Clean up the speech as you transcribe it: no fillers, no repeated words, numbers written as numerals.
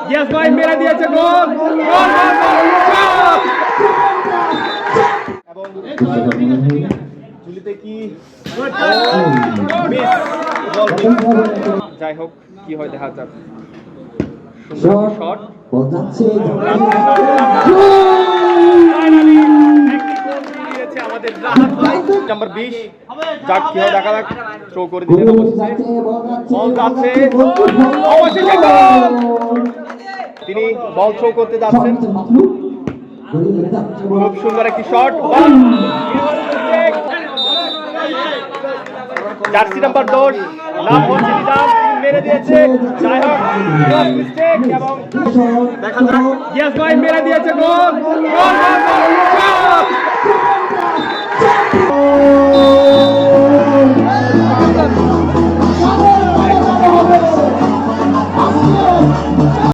yes ভাই মেরে দিয়েছে গোল গোল এবং ঝুলিতে কি যাই হোক কি হয় দেখা যাক শট আমাদের নাম্বার 20 যাক কি হয় দেখা যাক থ্রো করে দিলেন বল যাচ্ছে অবশেষে গোল তিনি বল থ্রো করতে যাচ্ছেন খুব সুন্দর একটি শট জার্সি নাম্বার 10 নাম হচ্ছে নিজাম মেরে দিয়েছে যাই হোক মিস্টেক এবং দেখা যাক ইয়েস ভাই মেরে দিয়েছে গোল গোল গোল